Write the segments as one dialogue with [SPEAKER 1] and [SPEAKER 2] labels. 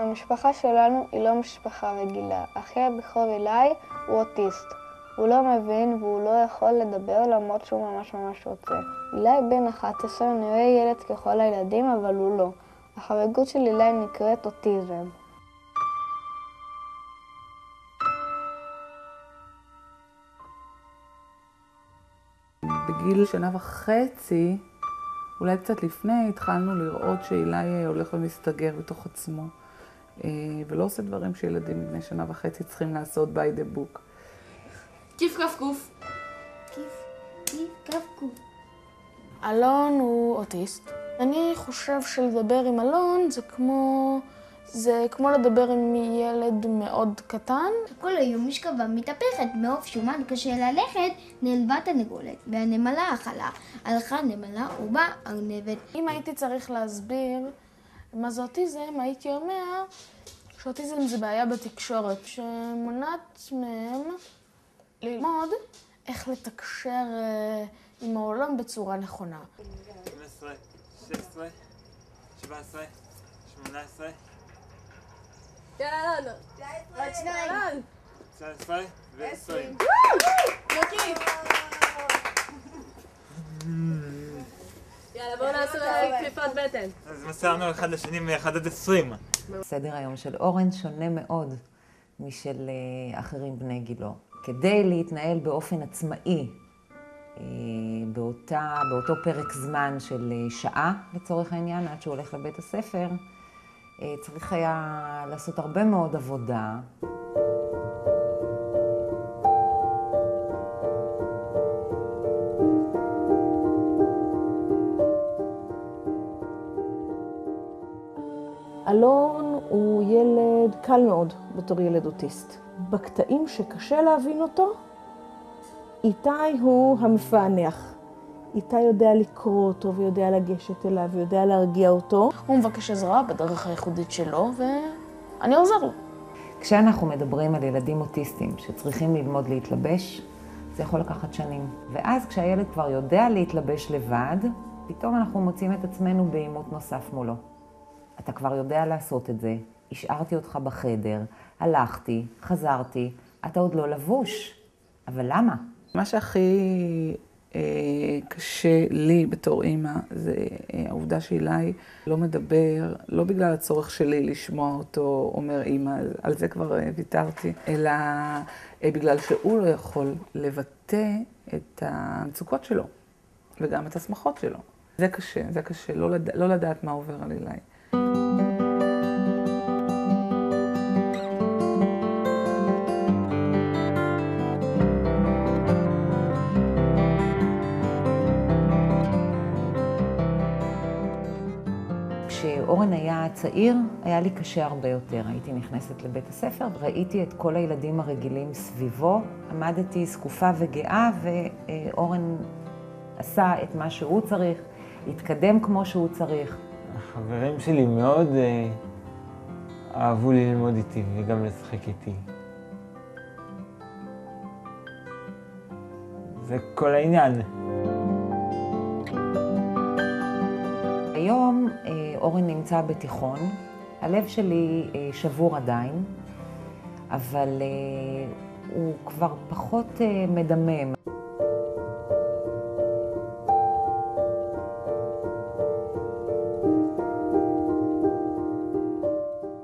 [SPEAKER 1] המשפחה שלנו היא לא משפחה רגילה. אחי הבכור אילי הוא אוטיסט. הוא לא מבין והוא לא יכול לדבר למרות שהוא ממש רוצה. אילי בן 11 נראה ילד ככל הילדים, אבל הוא לא. החריגות של אילי נקראת אוטיזם.
[SPEAKER 2] בגיל 1.5, אולי קצת לפני, התחלנו לראות שאילי הולך ומסתגר בתוך עצמו. ולא עושה דברים שילדים בני 1.5 צריכים לעשות by the book.
[SPEAKER 3] כיף כף קוף.
[SPEAKER 4] כיף כף קוף.
[SPEAKER 3] אלון הוא אוטיסט. אני חושב שלדבר עם אלון זה כמו לדבר עם ילד מאוד קטן.
[SPEAKER 4] כל היום משכבה מתהפכת, מעוף שומן קשה ללכת, נעלבה תרנגולת, והנמלה אכלה. הלכה הנמלה ובאה ארנבת.
[SPEAKER 3] אם הייתי צריך להסביר מה זה אוטיזם, הייתי אומר שאוטיזם זה בעיה בתקשורת, שמונעת מהם ללמוד איך לתקשר עם העולם בצורה נכונה.
[SPEAKER 5] 15, 16, 17, 18.
[SPEAKER 6] יאללה, אלון.
[SPEAKER 4] עוד שניים.
[SPEAKER 5] 19 ו-20.
[SPEAKER 6] מקיף. יאללה, בואו נעשה קליפת בטן.
[SPEAKER 5] אז מסרנו אחד לשני מ-1 עד 20.
[SPEAKER 7] סדר היום של אורן שונה מאוד משל אחרים בני גילו. כדי להתנהל באופן עצמאי, באותו פרק זמן של שעה, לצורך העניין, עד שהוא הולך לבית הספר, צריך היה לעשות הרבה מאוד עבודה.
[SPEAKER 8] אלון הוא ילד קל מאוד בתור ילד אוטיסט. בקטעים שקשה להבין אותו, איתי הוא המפענח. איתי יודע לקרוא אותו ויודע לגשת אליו ויודע להרגיע אותו.
[SPEAKER 3] הוא מבקש עזרה בדרך הייחודית שלו ואני עוזר לו.
[SPEAKER 7] כשאנחנו מדברים על ילדים אוטיסטים שצריכים ללמוד להתלבש, זה יכול לקחת שנים. ואז כשהילד כבר יודע להתלבש לבד, פתאום אנחנו מוצאים את עצמנו בעימות נוסף מולו. אתה כבר יודע לעשות את זה, השארתי אותך בחדר, הלכתי, חזרתי, אתה עוד לא לבוש. אבל למה?
[SPEAKER 2] מה שהכי קשה לי בתור אימא זה העובדה שאילי לא מדבר, לא בגלל הצורך שלי לשמוע אותו אומר אימא, על זה כבר ויתרתי, אלא בגלל שהוא לא יכול לבטא את המצוקות שלו וגם את השמחות שלו. זה קשה, לא לדעת מה עובר על אילי.
[SPEAKER 7] כשאורן היה צעיר, היה לי קשה הרבה יותר. הייתי נכנסת לבית הספר, ראיתי את כל הילדים הרגילים סביבו, עמדתי זקופה וגאה, ואורן עשה את מה שהוא צריך, התקדם כמו שהוא צריך.
[SPEAKER 9] החברים שלי מאוד אהבו ללמוד איתי וגם לשחק איתי. זה כל העניין.
[SPEAKER 7] היום אורן נמצא בתיכון, הלב שלי שבור עדיין, אבל הוא כבר פחות מדמם.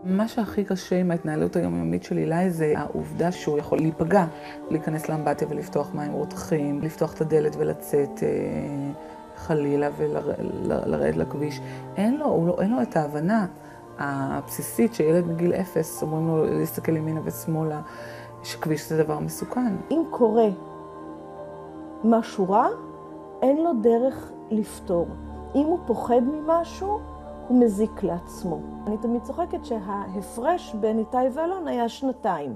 [SPEAKER 2] מה שהכי קשה עם ההתנהלות היומיומית של אילי זה העובדה שהוא יכול להיפגע, להיכנס לאמבטיה ולפתוח מים רותחים, לפתוח את הדלת ולצאת חלילה ולרדת לכביש. אין לו את ההבנה הבסיסית שילד מגיל 0 אומרים לו להסתכל ימינה ושמאלה, שכביש זה דבר מסוכן.
[SPEAKER 8] אם קורה משהו רע, אין לו דרך לפתור. אם הוא פוחד ממשהו, הוא מזיק לעצמו. אני תמיד צוחקת שההפרש בין איתי ואלון היה 2.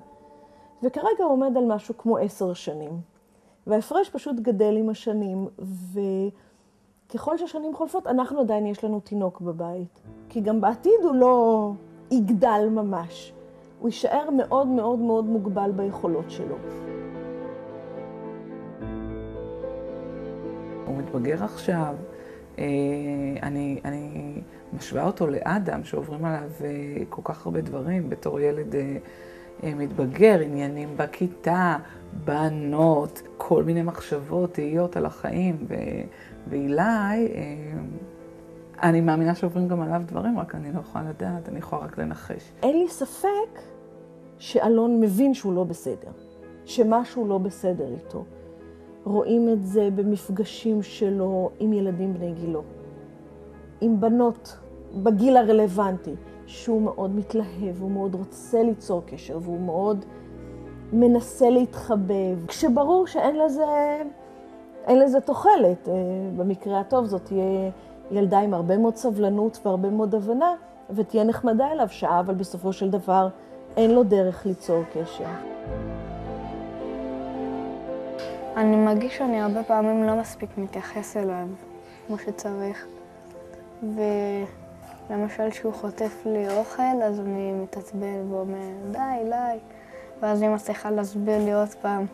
[SPEAKER 8] וכרגע הוא עומד על משהו כמו 10 שנים. וההפרש פשוט גדל עם השנים, וככל שהשנים חולפות, אנחנו עדיין יש לנו תינוק בבית. כי גם בעתיד הוא לא יגדל ממש. הוא יישאר מאוד מאוד מאוד מוגבל ביכולות שלו.
[SPEAKER 2] הוא מתבגר עכשיו, אני משווה אותו לאדם שעוברים עליו כל כך הרבה דברים בתור ילד מתבגר, עניינים בכיתה, בנות, כל מיני מחשבות, תהיות על החיים. ואילי, אני מאמינה שעוברים גם עליו דברים, רק אני לא יכולה לדעת, אני יכולה רק לנחש.
[SPEAKER 8] אין לי ספק שאלון מבין שהוא לא בסדר, שמשהו לא בסדר איתו. רואים את זה במפגשים שלו עם ילדים בני גילו, עם בנות בגיל הרלוונטי, שהוא מאוד מתלהב, הוא מאוד רוצה ליצור קשר, והוא מאוד מנסה להתחבב. כשברור שאין לזה תוחלת. במקרה הטוב זאת תהיה ילדה עם הרבה מאוד סבלנות והרבה מאוד הבנה, ותהיה נחמדה אליו שעה, אבל בסופו של דבר אין לו דרך ליצור קשר.
[SPEAKER 1] אני מרגיש שאני הרבה פעמים לא מספיק מתייחס אליו כמו שצריך. ולמשל כשהוא חוטף לי אוכל, אז אני מתעצבן ואומר, די. ואז היא מצליחה להסביר לי עוד פעם.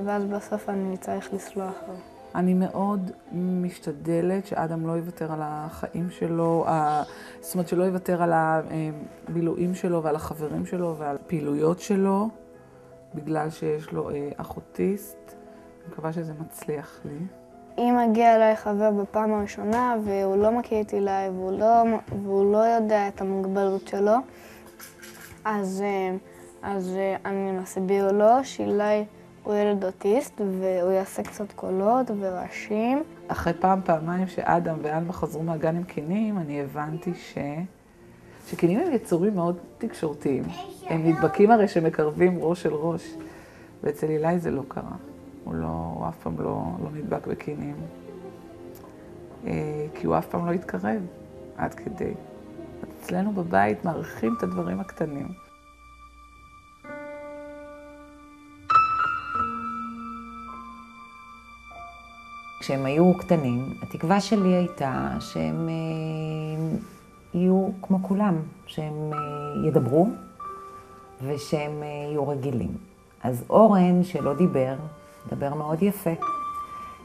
[SPEAKER 1] ואז בסוף אני צריך לסלוח לו.
[SPEAKER 2] אני מאוד משתדלת שאדם לא יוותר על החיים שלו, זאת אומרת שלא יוותר על הבילויים שלו ועל החברים שלו ועל הפעילויות שלו, בגלל שיש לו אח אוטיסט. אני מקווה שזה מצליח לי.
[SPEAKER 1] אם מגיע אליי חבר בפעם הראשונה והוא לא מכיר את אילי והוא לא יודע את המוגבלות שלו, אז אני מסביר לו שאילי הוא ילד אוטיסט והוא יעשה קצת קולות ורעשים.
[SPEAKER 2] אחרי פעמיים שאדם ואלמה חזרו מהגן עם קינים, אני הבנתי שקינים הם יצורים מאוד תקשורתיים. הם נדבקים הרי שמקרבים ראש אל ראש. ואצל אילי זה לא קרה. הוא אף פעם לא נדבק בקינים. כי הוא אף פעם לא התקרב עד כדי. אצלנו בבית מעריכים את הדברים הקטנים.
[SPEAKER 7] כשהם היו קטנים, התקווה שלי הייתה שהם יהיו כמו כולם, שהם ידברו ושהם יהיו רגילים. אז אורן שלא דיבר, מדבר מאוד יפה,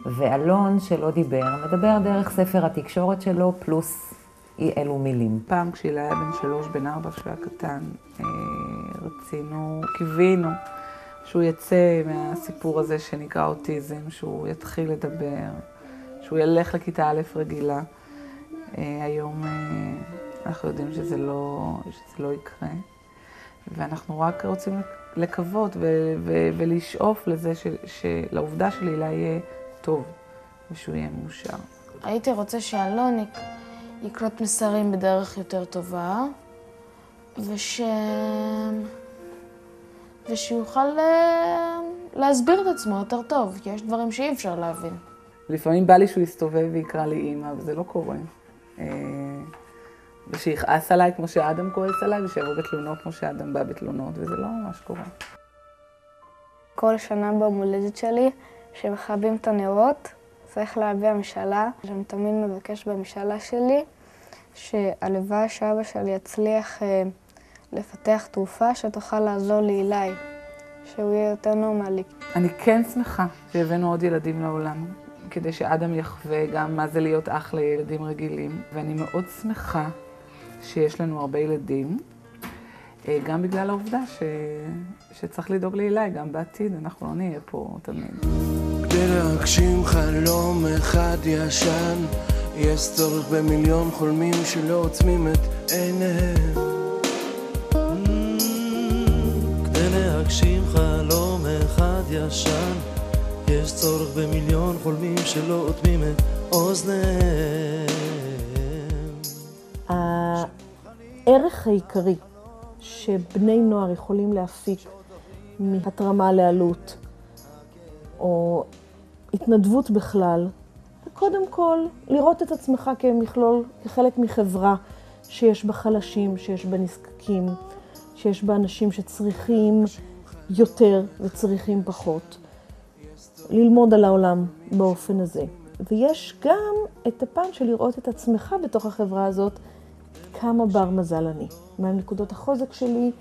[SPEAKER 7] ואלון שלא דיבר, מדבר דרך ספר התקשורת שלו פלוס אי אלו מילים.
[SPEAKER 2] פעם כשאילי היה בן 3, בן 4 שהוא היה קטן, קיווינו שהוא יצא מהסיפור הזה שנקרא אוטיזם, שהוא יתחיל לדבר, שהוא ילך לכיתה א' רגילה. היום אנחנו יודעים שזה לא יקרה, ואנחנו רק רוצים לקוות ולשאוף לזה לעובדה שלילה יהיה טוב ושהוא יהיה מאושר.
[SPEAKER 3] הייתי רוצה שאלון יקלוט מסרים בדרך יותר טובה, ושיוכל להסביר את עצמו יותר טוב, כי יש דברים שאי אפשר להבין.
[SPEAKER 2] לפעמים בא לי שהוא יסתובב ויקרא לי אימא, וזה לא קורה. ושיכעס עליי כמו שאדם כועס עליי, ושיבוא בתלונות כמו שאדם בא בתלונות, וזה לא ממש קורה.
[SPEAKER 1] כל שנה במולדת שלי, שמכבים את הנרות, צריך להביא המשאלה. אני תמיד מבקש במשאלה שלי, שהלוואי שאבא שלי יצליח לפתח תרופה שתוכל לעזור לאילי, שהוא יהיה יותר נורמלי.
[SPEAKER 2] אני כן שמחה שהבאנו עוד ילדים לעולם, כדי שאדם יחווה גם מה זה להיות אח לילדים רגילים. ואני מאוד שמחה שיש לנו הרבה ילדים, גם בגלל העובדה שצריך לדאוג לאילי, גם בעתיד, אנחנו לא נהיה פה תמיד.
[SPEAKER 10] כדי להגשים חלום אחד ישן, יש צורך במיליון חולמים שלא עוצמים את עיניהם.
[SPEAKER 11] כדי להגשים חלום אחד ישן, יש צורך במיליון חולמים שלא עוצמים את אוזניהם.
[SPEAKER 8] הערך העיקרי שבני נוער יכולים להפיק מהתרמה לעלות, או התנדבות בכלל, וקודם כל לראות את עצמך כמכלול, כחלק מחברה שיש בה חלשים, שיש בה נזקקים, שיש בה אנשים שצריכים יותר וצריכים פחות. ללמוד על העולם באופן הזה. ויש גם את הפן של לראות את עצמך בתוך החברה הזאת, כמה בר מזל אני. מה נקודות החוזק שלי,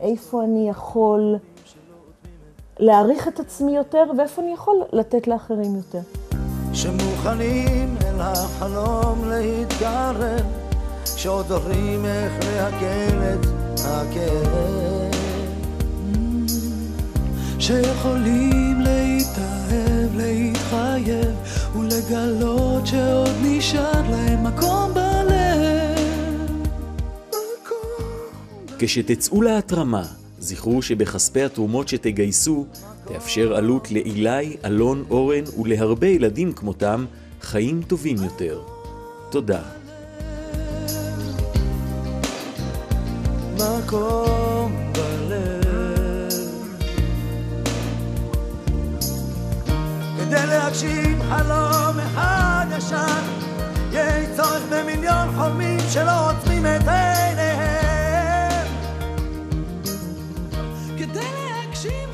[SPEAKER 8] איפה אני יכול להעריך את עצמי יותר, ואיפה אני יכול לתת לאחרים יותר.
[SPEAKER 11] שמוכנים אל החלום להתקרב, שעוד זוכרים איך להקל את הכאב,
[SPEAKER 10] שיכולים להתאהב, להתחייב ולגלות שעוד נשאר להם מקום בלב.
[SPEAKER 12] כשתצאו להתרמה, זכרו שבכספי התרומות שתגייסו תאפשר עלות לאילי, אלון, אורן ולהרבה ילדים כמותם חיים טובים יותר. תודה.
[SPEAKER 11] מקום בלב, כדי להגשים חלום אחד ישן, יש צורך במיליון חולמים שלא עוצמים את עיניהם.
[SPEAKER 10] כדי להגשים